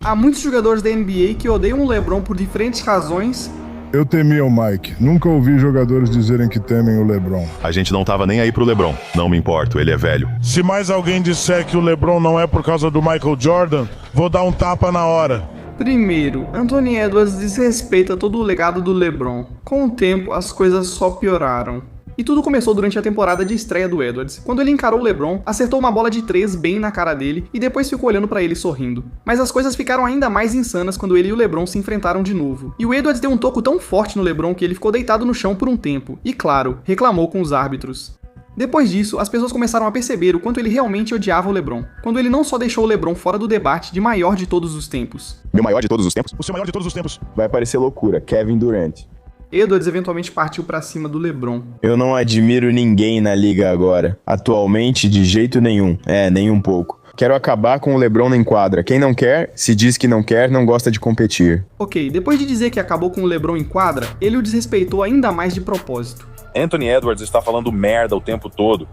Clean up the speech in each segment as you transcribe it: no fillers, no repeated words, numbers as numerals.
Há muitos jogadores da NBA que odeiam o LeBron por diferentes razões. Eu temia o Mike. Nunca ouvi jogadores dizerem que temem o LeBron. A gente não tava nem aí pro LeBron. Não me importo, ele é velho. Se mais alguém disser que o LeBron não é por causa do Michael Jordan, vou dar um tapa na hora. Primeiro, Anthony Edwards desrespeita todo o legado do LeBron. Com o tempo, as coisas só pioraram. E tudo começou durante a temporada de estreia do Edwards, quando ele encarou o LeBron, acertou uma bola de 3 bem na cara dele e depois ficou olhando pra ele sorrindo. Mas as coisas ficaram ainda mais insanas quando ele e o LeBron se enfrentaram de novo. E o Edwards deu um toco tão forte no LeBron que ele ficou deitado no chão por um tempo, e claro, reclamou com os árbitros. Depois disso, as pessoas começaram a perceber o quanto ele realmente odiava o LeBron, quando ele não só deixou o LeBron fora do debate de maior de todos os tempos. Meu maior de todos os tempos? O seu maior de todos os tempos. Vai parecer loucura, Kevin Durant. Edwards eventualmente partiu pra cima do LeBron. Eu não admiro ninguém na liga agora. Atualmente, de jeito nenhum. Nem um pouco. Quero acabar com o LeBron em quadra. Quem não quer, se diz que não quer, não gosta de competir. Ok, depois de dizer que acabou com o LeBron em quadra, ele o desrespeitou ainda mais de propósito. Anthony Edwards está falando merda o tempo todo.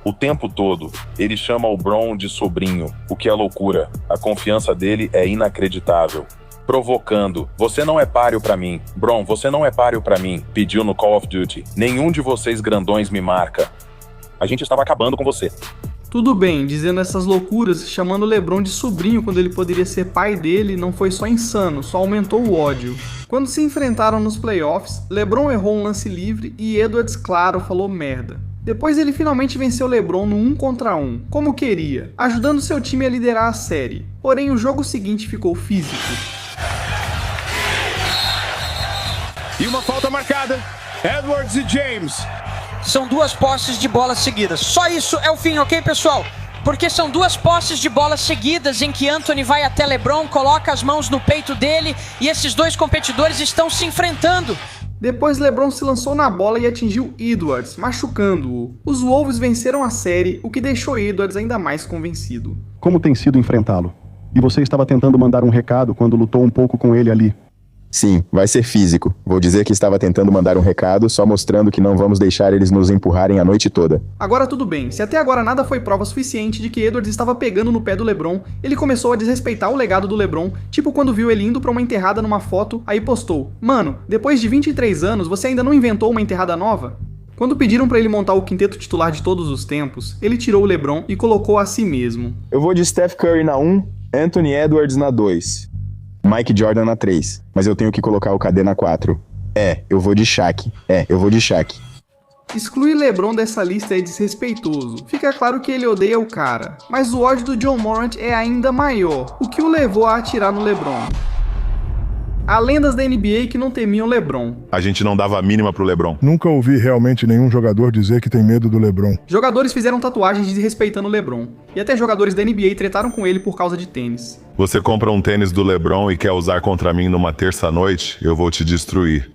O tempo todo. Ele chama o Bron de sobrinho, o que é loucura. A confiança dele é inacreditável. Provocando. Você não é páreo pra mim. Bron, você não é páreo pra mim. Pediu no Call of Duty. Nenhum de vocês grandões me marca. A gente estava acabando com você. Tudo bem, dizendo essas loucuras, chamando o LeBron de sobrinho quando ele poderia ser pai dele, não foi só insano, só aumentou o ódio. Quando se enfrentaram nos playoffs, LeBron errou um lance livre e Edwards, claro, falou merda. Depois ele finalmente venceu LeBron no 1 contra 1, como queria, ajudando seu time a liderar a série. Porém, o jogo seguinte ficou físico. E uma falta marcada. Edwards e James. São duas posses de bola seguidas. Só isso é o fim, ok, pessoal? Porque são duas posses de bola seguidas em que Anthony vai até LeBron, coloca as mãos no peito dele e esses dois competidores estão se enfrentando. Depois LeBron se lançou na bola e atingiu Edwards, machucando-o. Os Wolves venceram a série, o que deixou Edwards ainda mais convencido. Como tem sido enfrentá-lo? E você estava tentando mandar um recado quando lutou um pouco com ele ali. Sim, vai ser físico. Vou dizer que estava tentando mandar um recado, só mostrando que não vamos deixar eles nos empurrarem a noite toda. Agora tudo bem, se até agora nada foi prova suficiente de que Edwards estava pegando no pé do LeBron, ele começou a desrespeitar o legado do LeBron, tipo quando viu ele indo pra uma enterrada numa foto, aí postou: "Mano, depois de 23 anos, você ainda não inventou uma enterrada nova?" Quando pediram pra ele montar o quinteto titular de todos os tempos, ele tirou o LeBron e colocou a si mesmo. Eu vou de Steph Curry na 1, Anthony Edwards na 2. Mike Jordan na 3, mas eu tenho que colocar o KD na 4. Eu vou de Shaq. Eu vou de Shaq. Excluir LeBron dessa lista é desrespeitoso. Fica claro que ele odeia o cara, mas o ódio do John Morant é ainda maior, o que o levou a atirar no LeBron. Há lendas da NBA que não temiam LeBron. A gente não dava a mínima pro LeBron. Nunca ouvi realmente nenhum jogador dizer que tem medo do LeBron. Jogadores fizeram tatuagens desrespeitando o LeBron, e até jogadores da NBA tretaram com ele por causa de tênis. Você compra um tênis do LeBron e quer usar contra mim numa terça-noite, eu vou te destruir.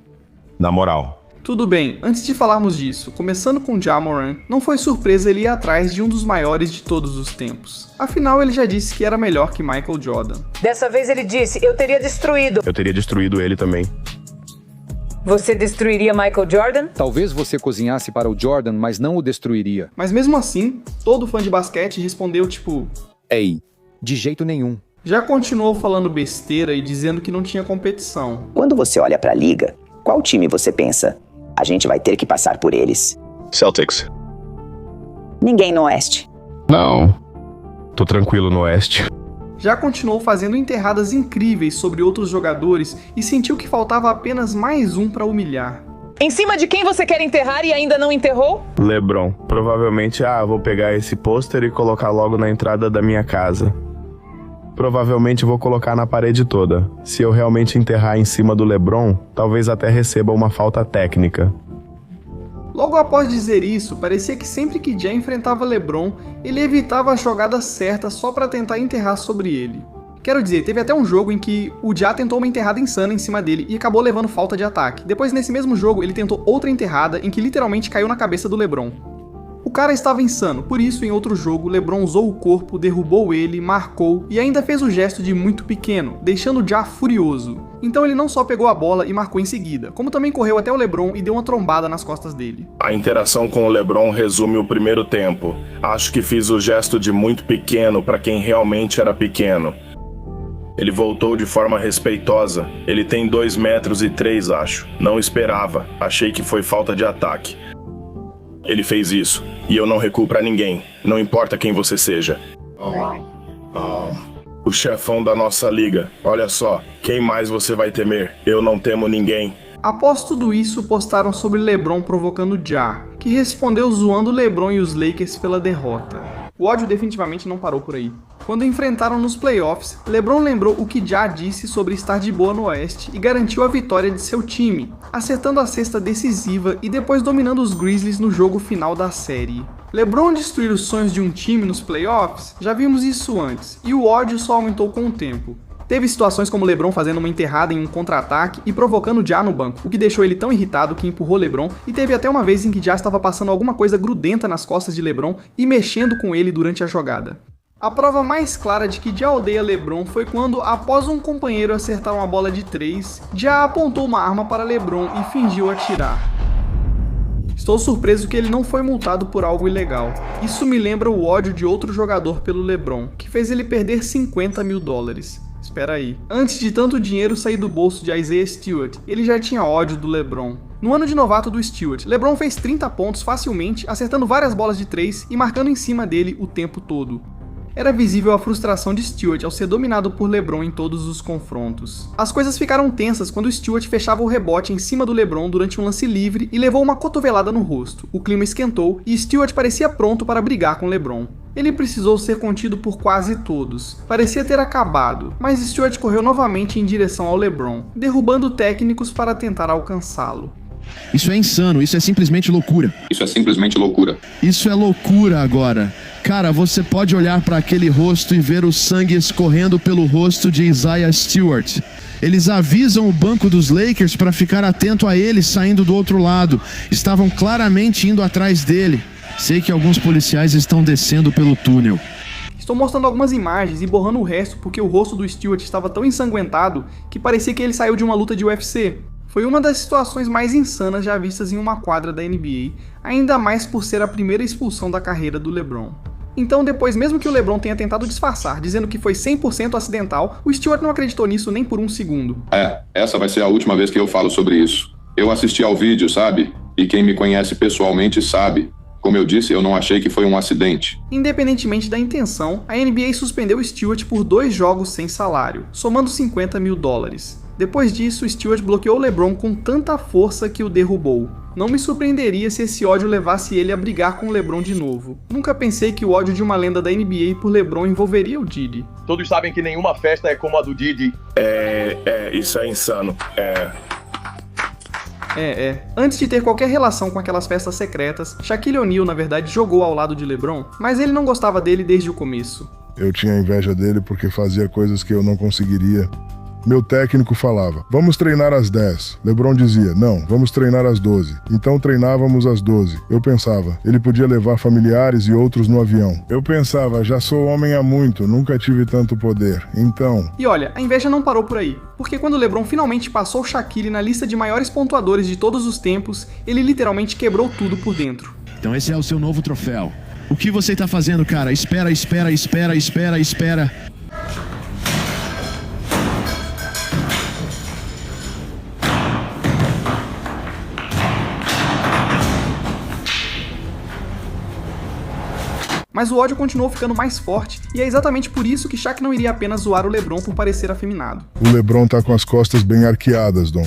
Na moral. Tudo bem, antes de falarmos disso, começando com Ja Morant, não foi surpresa ele ir atrás de um dos maiores de todos os tempos. Afinal, ele já disse que era melhor que Michael Jordan. Dessa vez ele disse: eu teria destruído. Eu teria destruído ele também. Você destruiria Michael Jordan? Talvez você cozinhasse para o Jordan, mas não o destruiria. Mas mesmo assim, todo fã de basquete respondeu tipo: Ei, de jeito nenhum. Já continuou falando besteira e dizendo que não tinha competição. Quando você olha pra liga, qual time você pensa? A gente vai ter que passar por eles. Celtics. Ninguém no Oeste. Não. Tô tranquilo no Oeste. Já continuou fazendo enterradas incríveis sobre outros jogadores e sentiu que faltava apenas mais um pra humilhar. Em cima de quem você quer enterrar e ainda não enterrou? LeBron. Provavelmente, vou pegar esse pôster e colocar logo na entrada da minha casa. Provavelmente vou colocar na parede toda. Se eu realmente enterrar em cima do LeBron, talvez até receba uma falta técnica. Logo após dizer isso, parecia que sempre que Ja enfrentava LeBron, ele evitava a jogada certa só pra tentar enterrar sobre ele. Quero dizer, teve até um jogo em que o Ja tentou uma enterrada insana em cima dele e acabou levando falta de ataque. Depois, nesse mesmo jogo, ele tentou outra enterrada em que literalmente caiu na cabeça do LeBron. O cara estava insano, por isso em outro jogo, LeBron usou o corpo, derrubou ele, marcou e ainda fez o gesto de muito pequeno, deixando Ja furioso. Então ele não só pegou a bola e marcou em seguida, como também correu até o LeBron e deu uma trombada nas costas dele. A interação com o LeBron resume o primeiro tempo. Acho que fiz o gesto de muito pequeno para quem realmente era pequeno. Ele voltou de forma respeitosa. Ele tem 2,3 metros, acho. Não esperava. Achei que foi falta de ataque. Ele fez isso. E eu não recuo pra ninguém. Não importa quem você seja. O chefão da nossa liga. Olha só. Quem mais você vai temer? Eu não temo ninguém. Após tudo isso, postaram sobre LeBron provocando Ja, que respondeu zoando LeBron e os Lakers pela derrota. O ódio definitivamente não parou por aí. Quando enfrentaram nos playoffs, LeBron lembrou o que Ja disse sobre estar de boa no Oeste e garantiu a vitória de seu time, acertando a cesta decisiva e depois dominando os Grizzlies no jogo final da série. LeBron destruir os sonhos de um time nos playoffs? Já vimos isso antes, e o ódio só aumentou com o tempo. Teve situações como LeBron fazendo uma enterrada em um contra-ataque e provocando Ja no banco, o que deixou ele tão irritado que empurrou LeBron, e teve até uma vez em que Ja estava passando alguma coisa grudenta nas costas de LeBron e mexendo com ele durante a jogada. A prova mais clara de que Ja odeia LeBron foi quando, após um companheiro acertar uma bola de 3, Ja apontou uma arma para LeBron e fingiu atirar. Estou surpreso que ele não foi multado por algo ilegal. Isso me lembra o ódio de outro jogador pelo LeBron, que fez ele perder $50 mil. Espera aí. Antes de tanto dinheiro sair do bolso de Isaiah Stewart, ele já tinha ódio do LeBron. No ano de novato do Stewart, LeBron fez 30 pontos facilmente, acertando várias bolas de 3 e marcando em cima dele o tempo todo. Era visível a frustração de Stewart ao ser dominado por LeBron em todos os confrontos. As coisas ficaram tensas quando Stewart fechava o rebote em cima do LeBron durante um lance livre e levou uma cotovelada no rosto. O clima esquentou e Stewart parecia pronto para brigar com LeBron. Ele precisou ser contido por quase todos. Parecia ter acabado, mas Stewart correu novamente em direção ao LeBron, derrubando técnicos para tentar alcançá-lo. Isso é insano, isso é simplesmente loucura. Isso é simplesmente loucura. Isso é loucura agora. Cara, você pode olhar para aquele rosto e ver o sangue escorrendo pelo rosto de Isaiah Stewart. Eles avisam o banco dos Lakers para ficar atento a ele saindo do outro lado. Estavam claramente indo atrás dele. Sei que alguns policiais estão descendo pelo túnel. Estou mostrando algumas imagens e borrando o resto porque o rosto do Stewart estava tão ensanguentado que parecia que ele saiu de uma luta de UFC. Foi uma das situações mais insanas já vistas em uma quadra da NBA, ainda mais por ser a primeira expulsão da carreira do LeBron. Então depois, mesmo que o LeBron tenha tentado disfarçar, dizendo que foi 100% acidental, o Stewart não acreditou nisso nem por um segundo. Essa vai ser a última vez que eu falo sobre isso. Eu assisti ao vídeo, sabe? E quem me conhece pessoalmente sabe. Como eu disse, eu não achei que foi um acidente. Independentemente da intenção, a NBA suspendeu o Stewart por 2 jogos sem salário, somando $50 mil. Depois disso, Stewart bloqueou LeBron com tanta força que o derrubou. Não me surpreenderia se esse ódio levasse ele a brigar com LeBron de novo. Nunca pensei que o ódio de uma lenda da NBA por LeBron envolveria o Didi. Todos sabem que nenhuma festa é como a do Didi. Isso é insano. Antes de ter qualquer relação com aquelas festas secretas, Shaquille O'Neal na verdade jogou ao lado de LeBron, mas ele não gostava dele desde o começo. Eu tinha inveja dele porque fazia coisas que eu não conseguiria. Meu técnico falava, vamos treinar às 10. LeBron dizia, não, vamos treinar às 12. Então treinávamos às 12. Eu pensava, ele podia levar familiares e outros no avião. Eu pensava, já sou homem há muito, nunca tive tanto poder, então... E olha, a inveja não parou por aí, porque quando LeBron finalmente passou Shaquille na lista de maiores pontuadores de todos os tempos, ele literalmente quebrou tudo por dentro. Então esse é o seu novo troféu. O que você tá fazendo, cara? Espera. Mas o ódio continuou ficando mais forte, e é exatamente por isso que Shaq não iria apenas zoar o LeBron por parecer afeminado. O LeBron tá com as costas bem arqueadas, Dom.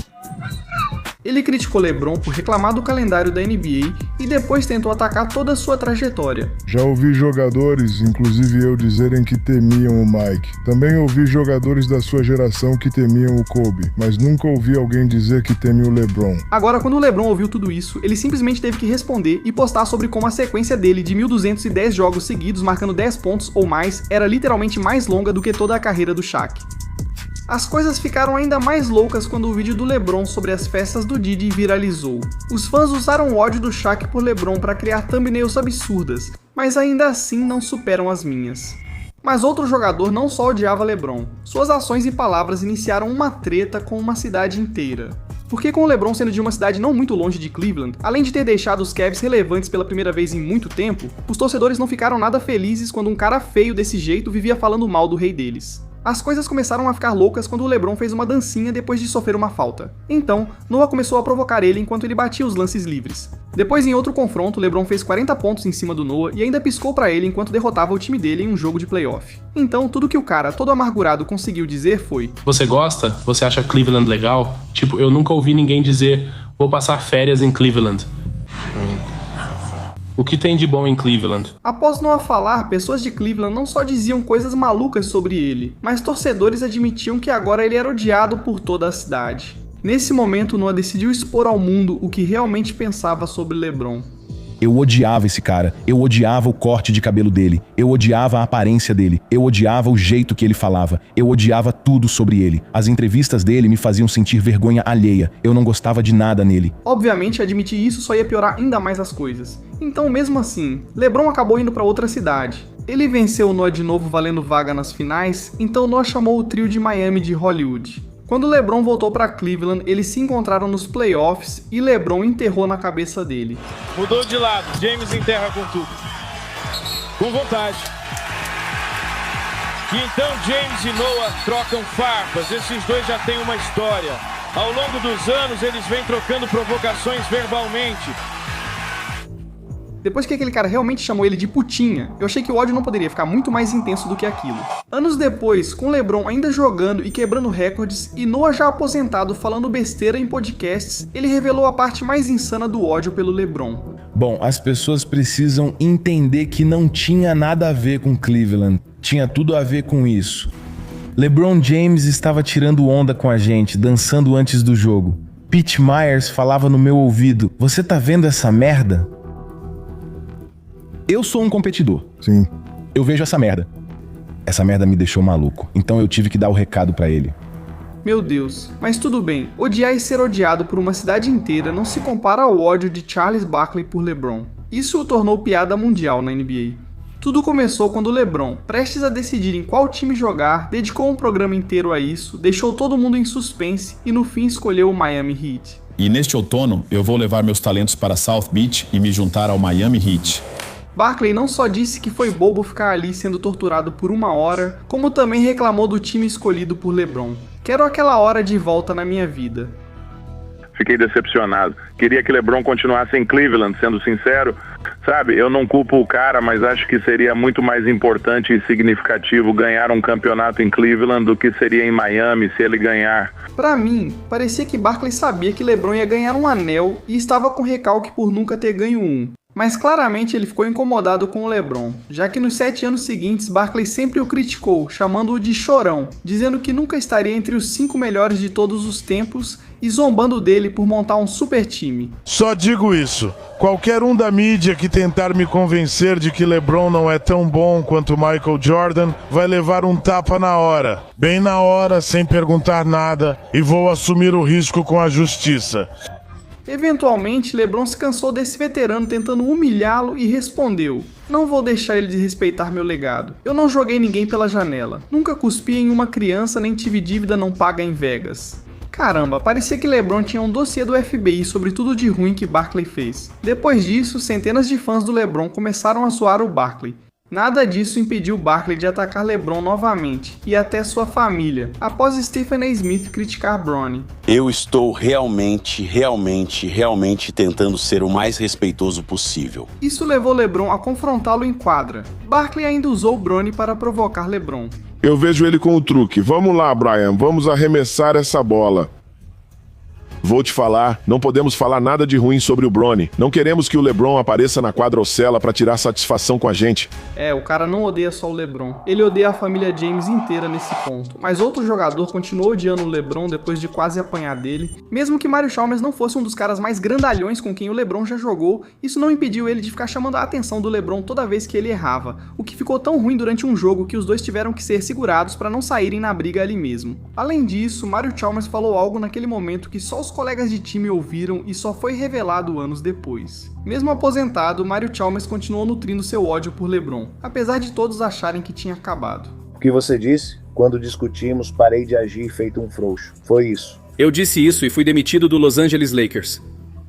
Ele criticou LeBron por reclamar do calendário da NBA e depois tentou atacar toda a sua trajetória. Já ouvi jogadores, inclusive eu, dizerem que temiam o Mike. Também ouvi jogadores da sua geração que temiam o Kobe, mas nunca ouvi alguém dizer que temia o LeBron. Agora, quando o LeBron ouviu tudo isso, ele simplesmente teve que responder e postar sobre como a sequência dele de 1.210 jogos seguidos marcando 10 pontos ou mais era literalmente mais longa do que toda a carreira do Shaq. As coisas ficaram ainda mais loucas quando o vídeo do LeBron sobre as festas do Didi viralizou. Os fãs usaram o ódio do Shaq por LeBron para criar thumbnails absurdas, mas ainda assim não superam as minhas. Mas outro jogador não só odiava LeBron, suas ações e palavras iniciaram uma treta com uma cidade inteira. Porque com o LeBron sendo de uma cidade não muito longe de Cleveland, além de ter deixado os Cavs relevantes pela primeira vez em muito tempo, os torcedores não ficaram nada felizes quando um cara feio desse jeito vivia falando mal do rei deles. As coisas começaram a ficar loucas quando o LeBron fez uma dancinha depois de sofrer uma falta. Então, Noah começou a provocar ele enquanto ele batia os lances livres. Depois, em outro confronto, LeBron fez 40 pontos em cima do Noah e ainda piscou pra ele enquanto derrotava o time dele em um jogo de playoff. Então, tudo que o cara, todo amargurado, conseguiu dizer foi: Você gosta? Você acha Cleveland legal? Tipo, eu nunca ouvi ninguém dizer, vou passar férias em Cleveland. O que tem de bom em Cleveland? Após Noah falar, pessoas de Cleveland não só diziam coisas malucas sobre ele, mas torcedores admitiam que agora ele era odiado por toda a cidade. Nesse momento, Noah decidiu expor ao mundo o que realmente pensava sobre LeBron. Eu odiava esse cara, eu odiava o corte de cabelo dele, eu odiava a aparência dele, eu odiava o jeito que ele falava, eu odiava tudo sobre ele. As entrevistas dele me faziam sentir vergonha alheia, eu não gostava de nada nele. Obviamente, admitir isso só ia piorar ainda mais as coisas. Então, mesmo assim, LeBron acabou indo para outra cidade. Ele venceu o Noah de novo valendo vaga nas finais, então Noah chamou o trio de Miami de Hollywood. Quando LeBron voltou para Cleveland, eles se encontraram nos playoffs e LeBron enterrou na cabeça dele. Mudou de lado, James enterra com tudo. Com vontade. E então James e Noah trocam farpas, esses dois já têm uma história. Ao longo dos anos eles vêm trocando provocações verbalmente. Depois que aquele cara realmente chamou ele de putinha, eu achei que o ódio não poderia ficar muito mais intenso do que aquilo. Anos depois, com LeBron ainda jogando e quebrando recordes, e Noah já aposentado falando besteira em podcasts, ele revelou a parte mais insana do ódio pelo LeBron. Bom, as pessoas precisam entender que não tinha nada a ver com Cleveland, tinha tudo a ver com isso. LeBron James estava tirando onda com a gente, dançando antes do jogo. Pete Myers falava no meu ouvido, você tá vendo essa merda? Eu sou um competidor. Sim. Eu vejo essa merda. Essa merda me deixou maluco. Então eu tive que dar o recado pra ele. Meu Deus, mas tudo bem. Odiar e ser odiado por uma cidade inteira não se compara ao ódio de Charles Barkley por LeBron. Isso o tornou piada mundial na NBA. Tudo começou quando LeBron, prestes a decidir em qual time jogar, dedicou um programa inteiro a isso, deixou todo mundo em suspense e no fim escolheu o Miami Heat. E neste outono eu vou levar meus talentos para South Beach e me juntar ao Miami Heat. Barkley não só disse que foi bobo ficar ali sendo torturado por 1 hora, como também reclamou do time escolhido por LeBron. Quero aquela hora de volta na minha vida. Fiquei decepcionado. Queria que LeBron continuasse em Cleveland, sendo sincero. Sabe, eu não culpo o cara, mas acho que seria muito mais importante e significativo ganhar um campeonato em Cleveland do que seria em Miami se ele ganhar. Pra mim, parecia que Barkley sabia que LeBron ia ganhar um anel e estava com recalque por nunca ter ganho um. Mas claramente ele ficou incomodado com o LeBron, já que nos 7 anos seguintes Barkley sempre o criticou, chamando-o de chorão, dizendo que nunca estaria entre os 5 melhores de todos os tempos e zombando dele por montar um super time. Só digo isso, qualquer um da mídia que tentar me convencer de que LeBron não é tão bom quanto Michael Jordan vai levar um tapa na hora, bem na hora, sem perguntar nada, e vou assumir o risco com a justiça. Eventualmente, LeBron se cansou desse veterano tentando humilhá-lo e respondeu: não vou deixar ele desrespeitar meu legado. Eu não joguei ninguém pela janela. Nunca cuspi em uma criança nem tive dívida não paga em Vegas. Caramba, parecia que LeBron tinha um dossiê do FBI sobre tudo de ruim que Barkley fez. Depois disso, centenas de fãs do LeBron começaram a zoar o Barkley. Nada disso impediu Barkley de atacar LeBron novamente, e até sua família, após Stephen A. Smith criticar Bronny. Eu estou realmente tentando ser o mais respeitoso possível. Isso levou LeBron a confrontá-lo em quadra. Barkley ainda usou Bronny para provocar LeBron. Eu vejo ele com o truque. Vamos lá, Brian, vamos arremessar essa bola. Vou te falar, não podemos falar nada de ruim sobre o Bronny. Não queremos que o LeBron apareça na quadra ou cela pra tirar satisfação com a gente. O cara não odeia só o LeBron. Ele odeia a família James inteira nesse ponto. Mas outro jogador continuou odiando o LeBron depois de quase apanhar dele. Mesmo que Mario Chalmers não fosse um dos caras mais grandalhões com quem o LeBron já jogou, isso não impediu ele de ficar chamando a atenção do LeBron toda vez que ele errava, o que ficou tão ruim durante um jogo que os dois tiveram que ser segurados para não saírem na briga ali mesmo. Além disso, Mario Chalmers falou algo naquele momento que só os colegas de time ouviram e só foi revelado anos depois. Mesmo aposentado, Mario Chalmers continuou nutrindo seu ódio por LeBron, apesar de todos acharem que tinha acabado. O que você disse? Quando discutimos, parei de agir feito um frouxo. Foi isso. Eu disse isso e fui demitido do Los Angeles Lakers.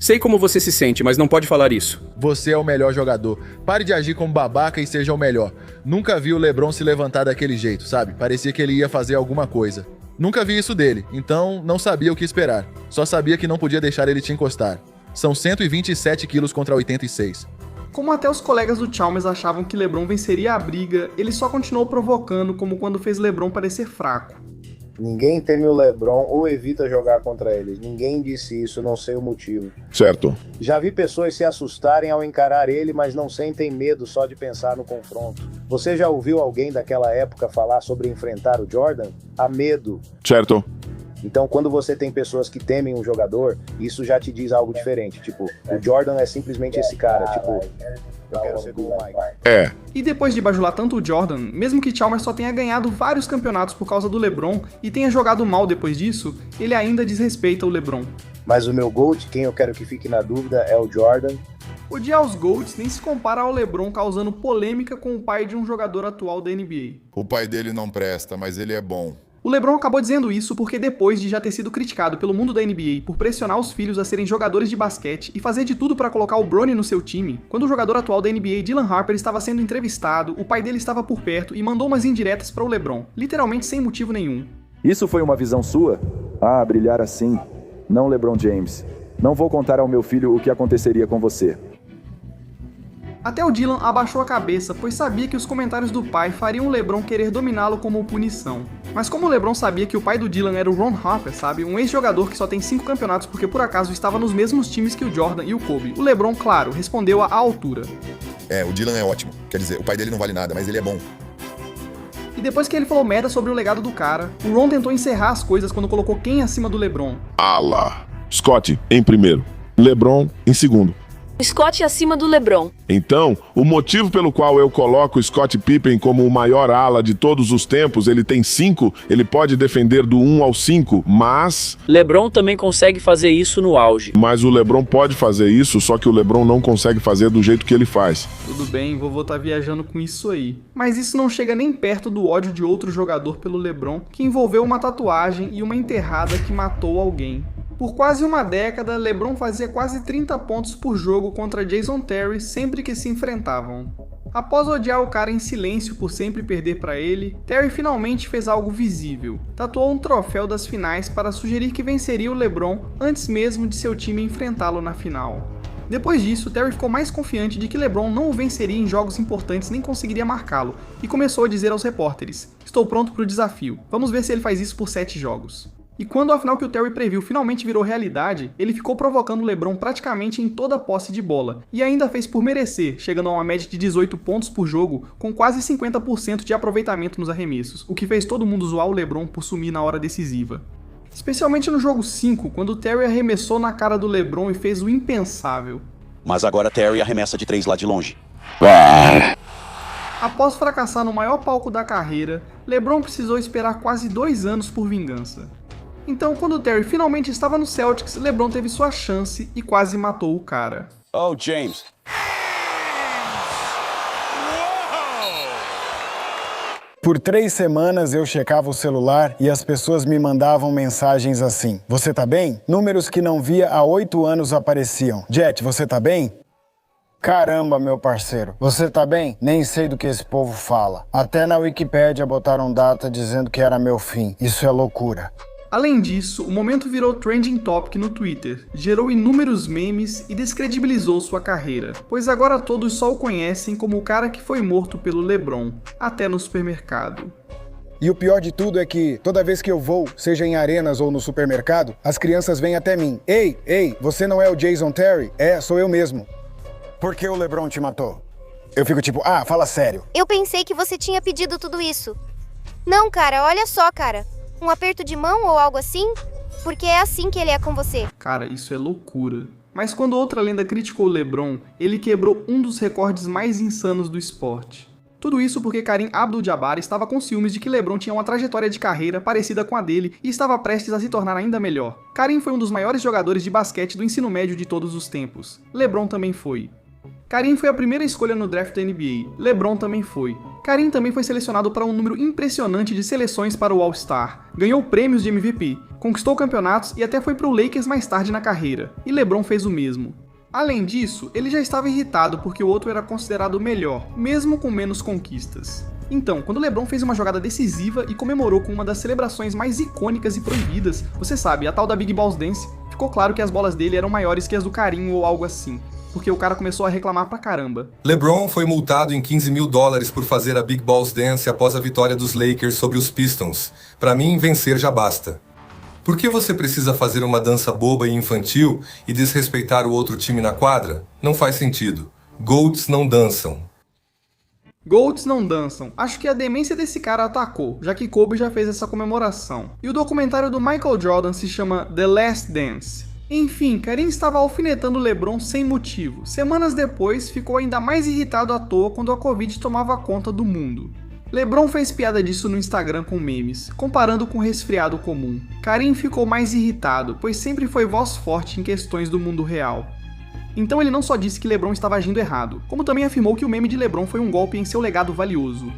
Sei como você se sente, mas não pode falar isso. Você é o melhor jogador. Pare de agir como babaca e seja o melhor. Nunca vi o LeBron se levantar daquele jeito, sabe? Parecia que ele ia fazer alguma coisa. Nunca vi isso dele, então não sabia o que esperar. Só sabia que não podia deixar ele te encostar. São 127 quilos contra 86. Como até os colegas do Chalmers achavam que LeBron venceria a briga, ele só continuou provocando, como quando fez LeBron parecer fraco. Ninguém teme o LeBron ou evita jogar contra eles. Ninguém disse isso, não sei o motivo. Certo. Já vi pessoas se assustarem ao encarar ele, mas não sentem medo só de pensar no confronto. Você já ouviu alguém daquela época falar sobre enfrentar o Jordan? Há medo. Certo. Então, quando você tem pessoas que temem um jogador, isso já te diz algo diferente. Tipo, o Jordan é simplesmente esse cara. Tipo, eu quero ser como o Mike. É. E depois de bajular tanto o Jordan, mesmo que Chalmers só tenha ganhado vários campeonatos por causa do LeBron e tenha jogado mal depois disso, ele ainda desrespeita o LeBron. Mas o meu GOAT, quem eu quero que fique na dúvida, é o Jordan. Odiar os GOATs nem se compara ao LeBron causando polêmica com o pai de um jogador atual da NBA. O pai dele não presta, mas ele é bom. O LeBron acabou dizendo isso porque depois de já ter sido criticado pelo mundo da NBA por pressionar os filhos a serem jogadores de basquete e fazer de tudo para colocar o Bronny no seu time, quando o jogador atual da NBA, Dylan Harper, estava sendo entrevistado, o pai dele estava por perto e mandou umas indiretas para o LeBron, literalmente sem motivo nenhum. Isso foi uma visão sua? Ah, brilhar assim. Não, LeBron James. Não vou contar ao meu filho o que aconteceria com você. Até o Dylan abaixou a cabeça, pois sabia que os comentários do pai fariam o LeBron querer dominá-lo como punição. Mas como o LeBron sabia que o pai do Dylan era o Ron Harper, sabe? Um ex-jogador que só tem 5 campeonatos porque por acaso estava nos mesmos times que o Jordan e o Kobe. O LeBron, claro, respondeu à altura. O Dylan é ótimo. Quer dizer, o pai dele não vale nada, mas ele é bom. E depois que ele falou merda sobre o legado do cara, o Ron tentou encerrar as coisas quando colocou quem acima do LeBron. Lá. Scott em primeiro, LeBron em segundo. Scott acima do LeBron. Então, o motivo pelo qual eu coloco o Scott Pippen como o maior ala de todos os tempos, ele tem 5, ele pode defender do 1 ao 5, mas... LeBron também consegue fazer isso no auge. Mas o LeBron pode fazer isso, só que o LeBron não consegue fazer do jeito que ele faz. Tudo bem, vovô tá viajando com isso aí. Mas isso não chega nem perto do ódio de outro jogador pelo LeBron, que envolveu uma tatuagem e uma enterrada que matou alguém. Por quase uma década, LeBron fazia quase 30 pontos por jogo contra Jason Terry sempre que se enfrentavam. Após odiar o cara em silêncio por sempre perder para ele, Terry finalmente fez algo visível. Tatuou um troféu das finais para sugerir que venceria o LeBron antes mesmo de seu time enfrentá-lo na final. Depois disso, Terry ficou mais confiante de que LeBron não o venceria em jogos importantes nem conseguiria marcá-lo, e começou a dizer aos repórteres: "Estou pronto para o desafio, vamos ver se ele faz isso por 7 jogos". E quando a final que o Terry previu finalmente virou realidade, ele ficou provocando o LeBron praticamente em toda a posse de bola, e ainda fez por merecer, chegando a uma média de 18 pontos por jogo, com quase 50% de aproveitamento nos arremessos, o que fez todo mundo zoar o LeBron por sumir na hora decisiva. Especialmente no jogo 5, quando o Terry arremessou na cara do LeBron e fez o impensável. Mas agora Terry arremessa de 3 lá de longe. Após fracassar no maior palco da carreira, LeBron precisou esperar quase 2 anos por vingança. Então, quando o Terry finalmente estava no Celtics, LeBron teve sua chance e quase matou o cara. Oh, James. Por 3 semanas eu checava o celular e as pessoas me mandavam mensagens assim: "Você tá bem?" Números que não via há 8 anos apareciam. "Jet, você tá bem?" "Caramba, meu parceiro, você tá bem?" "Nem sei do que esse povo fala. Até na Wikipédia botaram data dizendo que era meu fim. Isso é loucura." Além disso, o momento virou trending topic no Twitter, gerou inúmeros memes e descredibilizou sua carreira, pois agora todos só o conhecem como o cara que foi morto pelo LeBron, até no supermercado. E o pior de tudo é que, toda vez que eu vou, seja em arenas ou no supermercado, as crianças vêm até mim. Ei, você não é o Jason Terry?" "É, sou eu mesmo." "Por que o LeBron te matou?" Eu fico tipo, fala sério. Eu pensei que você tinha pedido tudo isso. Não, cara, olha só, cara. Um aperto de mão ou algo assim? Porque é assim que ele é com você. Cara, isso é loucura. Mas quando outra lenda criticou o LeBron, ele quebrou um dos recordes mais insanos do esporte. Tudo isso porque Kareem Abdul-Jabbar estava com ciúmes de que LeBron tinha uma trajetória de carreira parecida com a dele e estava prestes a se tornar ainda melhor. Kareem foi um dos maiores jogadores de basquete do ensino médio de todos os tempos. LeBron também foi. Kareem foi a primeira escolha no draft da NBA, LeBron também foi. Kareem também foi selecionado para um número impressionante de seleções para o All-Star, ganhou prêmios de MVP, conquistou campeonatos e até foi para o Lakers mais tarde na carreira, e LeBron fez o mesmo. Além disso, ele já estava irritado porque o outro era considerado melhor, mesmo com menos conquistas. Então, quando LeBron fez uma jogada decisiva e comemorou com uma das celebrações mais icônicas e proibidas, você sabe, a tal da Big Balls Dance, ficou claro que as bolas dele eram maiores que as do Kareem ou algo assim, porque o cara começou a reclamar pra caramba. LeBron foi multado em $15 mil por fazer a Big Balls Dance após a vitória dos Lakers sobre os Pistons. Pra mim, vencer já basta. Por que você precisa fazer uma dança boba e infantil e desrespeitar o outro time na quadra? Não faz sentido. GOATs não dançam. GOATs não dançam. Acho que a demência desse cara atacou, já que Kobe já fez essa comemoração. E o documentário do Michael Jordan se chama The Last Dance. Enfim, Kareem estava alfinetando LeBron sem motivo. Semanas depois, ficou ainda mais irritado à toa quando a Covid tomava conta do mundo. LeBron fez piada disso no Instagram com memes, comparando com resfriado comum. Kareem ficou mais irritado, pois sempre foi voz forte em questões do mundo real. Então ele não só disse que LeBron estava agindo errado, como também afirmou que o meme de LeBron foi um golpe em seu legado valioso.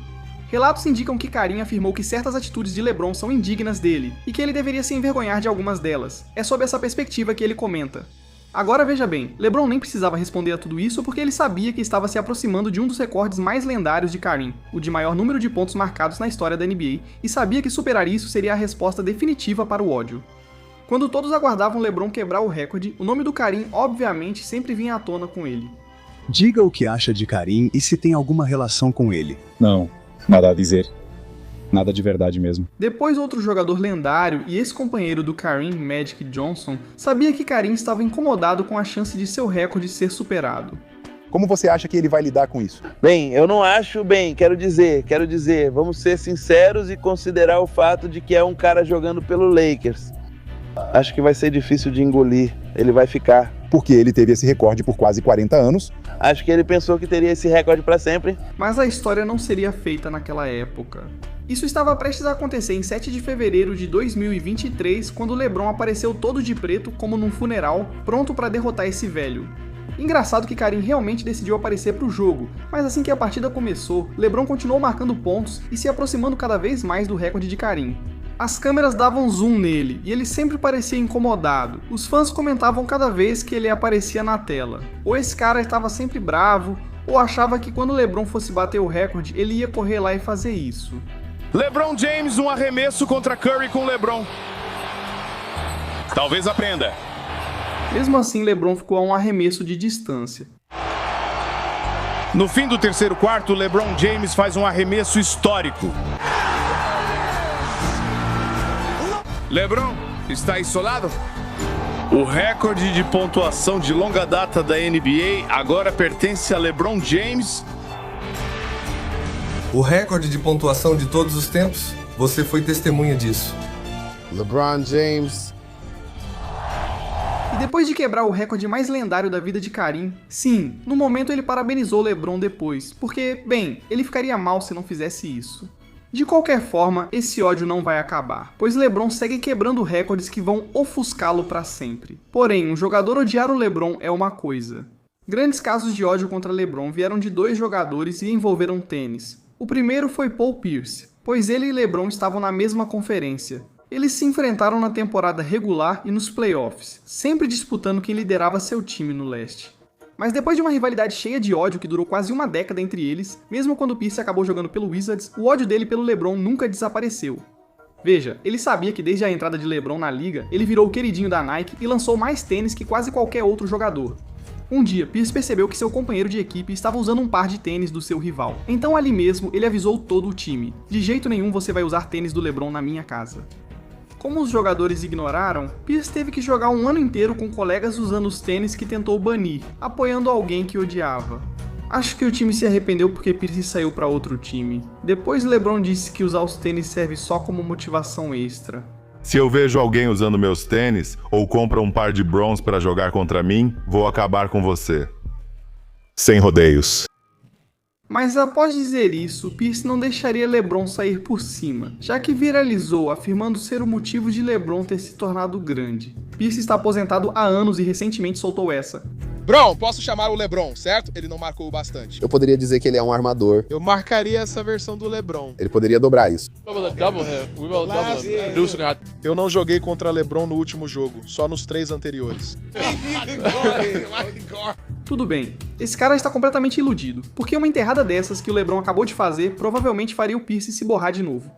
Relatos indicam que Kareem afirmou que certas atitudes de LeBron são indignas dele, e que ele deveria se envergonhar de algumas delas. É sob essa perspectiva que ele comenta. Agora veja bem, LeBron nem precisava responder a tudo isso porque ele sabia que estava se aproximando de um dos recordes mais lendários de Kareem, o de maior número de pontos marcados na história da NBA, e sabia que superar isso seria a resposta definitiva para o ódio. Quando todos aguardavam LeBron quebrar o recorde, o nome do Kareem obviamente sempre vinha à tona com ele. Diga o que acha de Kareem e se tem alguma relação com ele. Não, nada a dizer. Nada de verdade mesmo. Depois, outro jogador lendário e ex-companheiro do Kareem, Magic Johnson, sabia que Kareem estava incomodado com a chance de seu recorde ser superado. Como você acha que ele vai lidar com isso? Bem, eu não acho bem, quero dizer, vamos ser sinceros e considerar o fato de que é um cara jogando pelo Lakers. Acho que vai ser difícil de engolir, ele vai ficar. Porque ele teve esse recorde por quase 40 anos. Acho que ele pensou que teria esse recorde para sempre. Mas a história não seria feita naquela época. Isso estava prestes a acontecer em 7 de fevereiro de 2023, quando LeBron apareceu todo de preto, como num funeral, pronto para derrotar esse velho. Engraçado que Kareem realmente decidiu aparecer para o jogo, mas assim que a partida começou, LeBron continuou marcando pontos e se aproximando cada vez mais do recorde de Kareem. As câmeras davam zoom nele, e ele sempre parecia incomodado. Os fãs comentavam cada vez que ele aparecia na tela. Ou esse cara estava sempre bravo, ou achava que quando LeBron fosse bater o recorde, ele ia correr lá e fazer isso. LeBron James, um arremesso contra Curry com LeBron. Talvez aprenda. Mesmo assim, LeBron ficou a um arremesso de distância. No fim do terceiro quarto, LeBron James faz um arremesso histórico. LeBron está isolado? O recorde de pontuação de longa data da NBA agora pertence a LeBron James. O recorde de pontuação de todos os tempos? Você foi testemunha disso. LeBron James. E depois de quebrar o recorde mais lendário da vida de Kareem, sim, no momento ele parabenizou LeBron depois, porque, bem, ele ficaria mal se não fizesse isso. De qualquer forma, esse ódio não vai acabar, pois LeBron segue quebrando recordes que vão ofuscá-lo para sempre. Porém, um jogador odiar o LeBron é uma coisa. Grandes casos de ódio contra LeBron vieram de 2 jogadores e envolveram tênis. O primeiro foi Paul Pierce, pois ele e LeBron estavam na mesma conferência. Eles se enfrentaram na temporada regular e nos playoffs, sempre disputando quem liderava seu time no leste. Mas depois de uma rivalidade cheia de ódio que durou quase uma década entre eles, mesmo quando Pierce acabou jogando pelo Wizards, o ódio dele pelo LeBron nunca desapareceu. Veja, ele sabia que desde a entrada de LeBron na liga, ele virou o queridinho da Nike e lançou mais tênis que quase qualquer outro jogador. Um dia, Pierce percebeu que seu companheiro de equipe estava usando um par de tênis do seu rival. Então ali mesmo, ele avisou todo o time: de jeito nenhum você vai usar tênis do LeBron na minha casa. Como os jogadores ignoraram, Pierce teve que jogar um ano inteiro com colegas usando os tênis que tentou banir, apoiando alguém que odiava. Acho que o time se arrependeu porque Pierce saiu para outro time. Depois LeBron disse que usar os tênis serve só como motivação extra. Se eu vejo alguém usando meus tênis, ou compra um par de bronze para jogar contra mim, vou acabar com você. Sem rodeios. Mas após dizer isso, Pierce não deixaria LeBron sair por cima, já que viralizou afirmando ser o motivo de LeBron ter se tornado grande. Pierce está aposentado há anos e recentemente soltou essa: Bron, posso chamar o LeBron, certo? Ele não marcou bastante. Eu poderia dizer que ele é um armador. Eu marcaria essa versão do LeBron. Ele poderia dobrar isso. Eu não joguei contra LeBron no último jogo, só nos 3 anteriores. Tudo bem, esse cara está completamente iludido, porque uma enterrada dessas que o LeBron acabou de fazer provavelmente faria o Pierce se borrar de novo.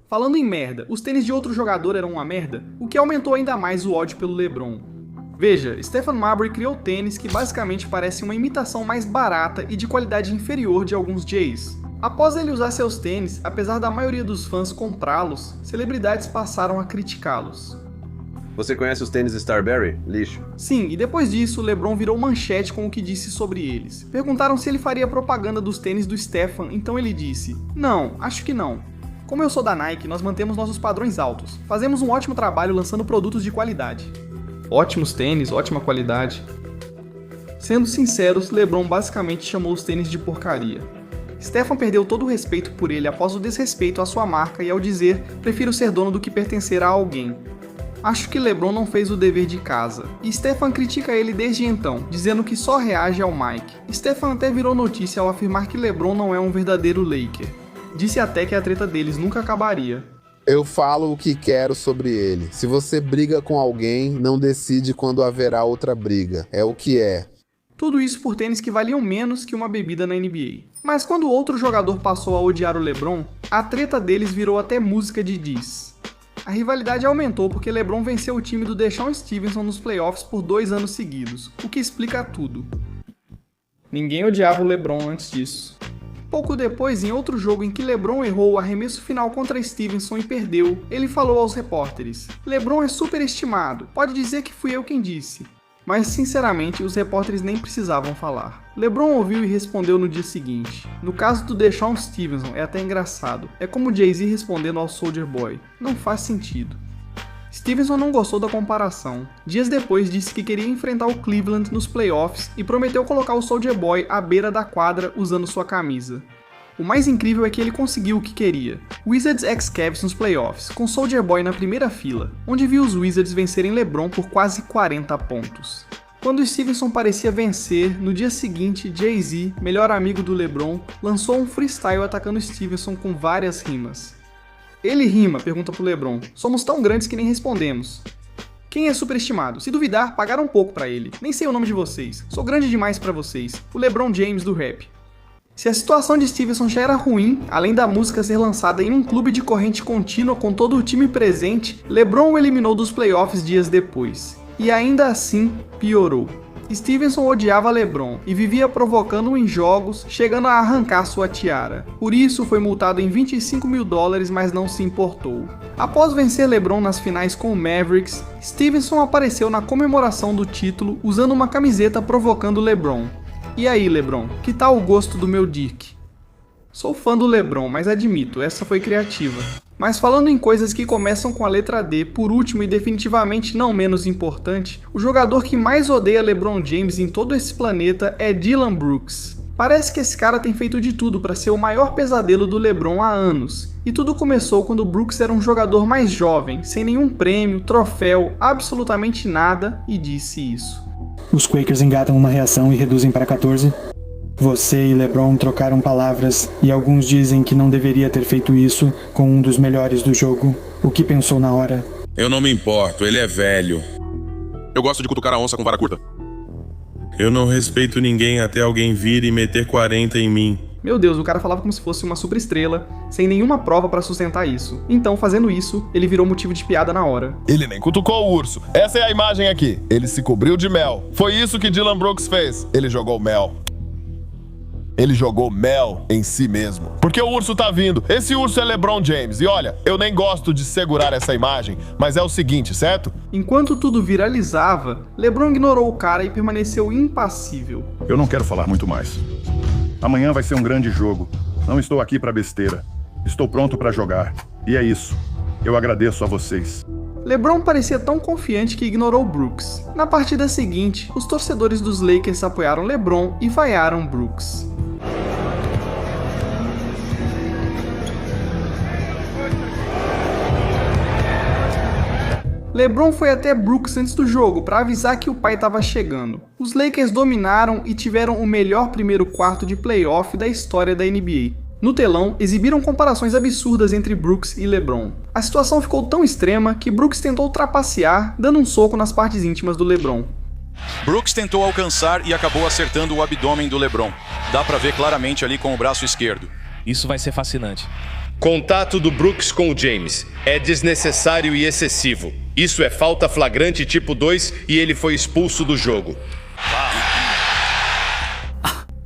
Falando em merda, os tênis de outro jogador eram uma merda, o que aumentou ainda mais o ódio pelo LeBron. Veja, Stephen Marbury criou tênis que basicamente parecem uma imitação mais barata e de qualidade inferior de alguns Jays. Após ele usar seus tênis, apesar da maioria dos fãs comprá-los, celebridades passaram a criticá-los. Você conhece os tênis Starbury? Lixo. Sim, e depois disso, LeBron virou manchete com o que disse sobre eles. Perguntaram se ele faria propaganda dos tênis do Stephen, então ele disse: "Não, acho que não. Como eu sou da Nike, nós mantemos nossos padrões altos. Fazemos um ótimo trabalho lançando produtos de qualidade." Ótimos tênis, ótima qualidade. Sendo sinceros, LeBron basicamente chamou os tênis de porcaria. Stephen perdeu todo o respeito por ele após o desrespeito à sua marca e ao dizer: "Prefiro ser dono do que pertencer a alguém." Acho que LeBron não fez o dever de casa, e Stephen critica ele desde então, dizendo que só reage ao Mike. Stephen até virou notícia ao afirmar que LeBron não é um verdadeiro Laker. Disse até que a treta deles nunca acabaria. Eu falo o que quero sobre ele. Se você briga com alguém, não decide quando haverá outra briga. É o que é. Tudo isso por tênis que valiam menos que uma bebida na NBA. Mas quando outro jogador passou a odiar o LeBron, a treta deles virou até música de diss. A rivalidade aumentou porque LeBron venceu o time do DeShaun Stevenson nos playoffs por 2 anos seguidos, o que explica tudo. Ninguém odiava o LeBron antes disso. Pouco depois, em outro jogo em que LeBron errou o arremesso final contra Stevenson e perdeu, ele falou aos repórteres: "LeBron é superestimado, pode dizer que fui eu quem disse." Mas, sinceramente, os repórteres nem precisavam falar. LeBron ouviu e respondeu no dia seguinte. No caso do DeShaun Stevenson, é até engraçado. É como Jay-Z respondendo ao Soulja Boy. Não faz sentido. Stevenson não gostou da comparação. Dias depois disse que queria enfrentar o Cleveland nos playoffs e prometeu colocar o Soulja Boy à beira da quadra usando sua camisa. O mais incrível é que ele conseguiu o que queria. Wizards x Cavs nos playoffs, com Soulja Boy na primeira fila, onde viu os Wizards vencerem LeBron por quase 40 pontos. Quando Stevenson parecia vencer, no dia seguinte, Jay-Z, melhor amigo do LeBron, lançou um freestyle atacando Stevenson com várias rimas. Ele rima, pergunta pro LeBron: "Somos tão grandes que nem respondemos." Quem é superestimado? Se duvidar, pagaram um pouco pra ele. Nem sei o nome de vocês. Sou grande demais pra vocês. O LeBron James do rap. Se a situação de Stevenson já era ruim, além da música ser lançada em um clube de corrente contínua com todo o time presente, LeBron o eliminou dos playoffs dias depois. E ainda assim, piorou. Stevenson odiava LeBron e vivia provocando-o em jogos, chegando a arrancar sua tiara. Por isso, foi multado em $25 mil, mas não se importou. Após vencer LeBron nas finais com o Mavericks, Stevenson apareceu na comemoração do título usando uma camiseta provocando LeBron. E aí, LeBron, que tal o gosto do meu Dirk? Sou fã do LeBron, mas admito, essa foi criativa. Mas falando em coisas que começam com a letra D, por último e definitivamente não menos importante, o jogador que mais odeia LeBron James em todo esse planeta é Dillon Brooks. Parece que esse cara tem feito de tudo para ser o maior pesadelo do LeBron há anos. E tudo começou quando Brooks era um jogador mais jovem, sem nenhum prêmio, troféu, absolutamente nada, e disse isso. Os Quakers engatam uma reação e reduzem para 14. Você e LeBron trocaram palavras e alguns dizem que não deveria ter feito isso com um dos melhores do jogo. O que pensou na hora? Eu não me importo, ele é velho. Eu gosto de cutucar a onça com vara curta. Eu não respeito ninguém até alguém vir e meter 40 em mim. Meu Deus, o cara falava como se fosse uma superestrela, sem nenhuma prova pra sustentar isso. Então, fazendo isso, ele virou motivo de piada na hora. Ele nem cutucou o urso. Essa é a imagem aqui. Ele se cobriu de mel. Foi isso que Dillon Brooks fez. Ele jogou mel. Ele jogou mel em si mesmo. Porque o urso tá vindo. Esse urso é LeBron James. E olha, eu nem gosto de segurar essa imagem, mas é o seguinte, certo? Enquanto tudo viralizava, LeBron ignorou o cara e permaneceu impassível. Eu não quero falar muito mais. Amanhã vai ser um grande jogo. Não estou aqui pra besteira. Estou pronto pra jogar. E é isso. Eu agradeço a vocês. LeBron parecia tão confiante que ignorou Brooks. Na partida seguinte, os torcedores dos Lakers apoiaram LeBron e vaiaram Brooks. LeBron foi até Brooks antes do jogo para avisar que o pai estava chegando. Os Lakers dominaram e tiveram o melhor primeiro quarto de playoff da história da NBA. No telão, exibiram comparações absurdas entre Brooks e LeBron. A situação ficou tão extrema que Brooks tentou trapacear, dando um soco nas partes íntimas do LeBron. Brooks tentou alcançar e acabou acertando o abdômen do LeBron. Dá pra ver claramente ali com o braço esquerdo. Isso vai ser fascinante. Contato do Brooks com o James é desnecessário e excessivo. Isso é falta flagrante tipo 2 e ele foi expulso do jogo.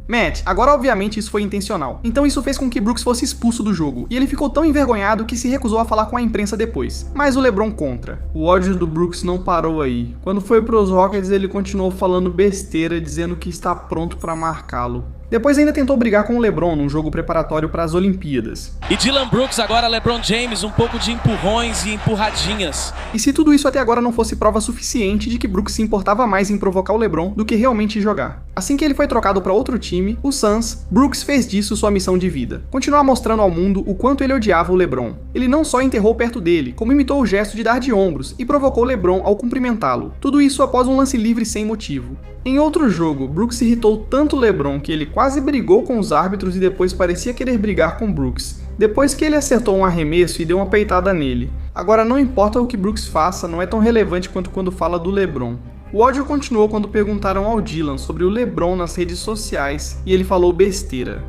Matt, agora obviamente isso foi intencional. Então isso fez com que Brooks fosse expulso do jogo, e ele ficou tão envergonhado que se recusou a falar com a imprensa depois. Mas o LeBron contra. O ódio do Brooks não parou aí. Quando foi pros Rockets, ele continuou falando besteira, dizendo que está pronto para marcá-lo. Depois ainda tentou brigar com o LeBron num jogo preparatório para as Olimpíadas. E Dillon Brooks agora LeBron James, um pouco de empurrões e empurradinhas. E se tudo isso até agora não fosse prova suficiente de que Brooks se importava mais em provocar o LeBron do que realmente jogar. Assim que ele foi trocado para outro time, o Suns, Brooks fez disso sua missão de vida. Continuar mostrando ao mundo o quanto ele odiava o LeBron. Ele não só enterrou perto dele, como imitou o gesto de dar de ombros e provocou o LeBron ao cumprimentá-lo. Tudo isso após um lance livre sem motivo. Em outro jogo, Brooks irritou tanto LeBron que ele quase brigou com os árbitros e depois parecia querer brigar com Brooks. Depois que ele acertou um arremesso e deu uma peitada nele. Agora não importa o que Brooks faça, não é tão relevante quanto quando fala do LeBron. O ódio continuou quando perguntaram ao Dillon sobre o LeBron nas redes sociais e ele falou besteira.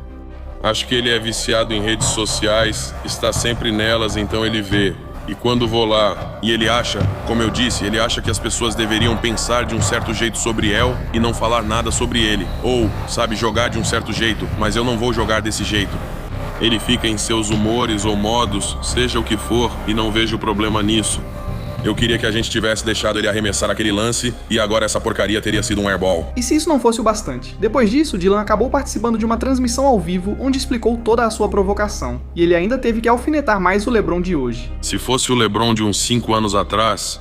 Acho que ele é viciado em redes sociais, está sempre nelas, então ele vê. E quando vou lá, e ele acha, como eu disse, ele acha que as pessoas deveriam pensar de um certo jeito sobre El e não falar nada sobre ele. Ou, sabe, jogar de um certo jeito, mas eu não vou jogar desse jeito. Ele fica em seus humores ou modos, seja o que for, e não vejo problema nisso. Eu queria que a gente tivesse deixado ele arremessar aquele lance e agora essa porcaria teria sido um airball. E se isso não fosse o bastante? Depois disso, Dillon acabou participando de uma transmissão ao vivo onde explicou toda a sua provocação. E ele ainda teve que alfinetar mais o LeBron de hoje. Se fosse o LeBron de uns 5 anos atrás,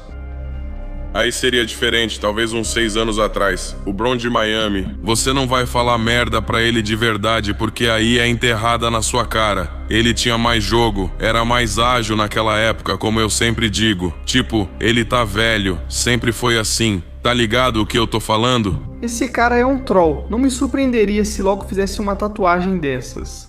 aí seria diferente, talvez uns 6 anos atrás. O Bron de Miami, você não vai falar merda pra ele de verdade, porque aí é enterrada na sua cara. Ele tinha mais jogo, era mais ágil naquela época, como eu sempre digo. Tipo, ele tá velho, sempre foi assim. Tá ligado o que eu tô falando? Esse cara é um troll. Não me surpreenderia se logo fizesse uma tatuagem dessas.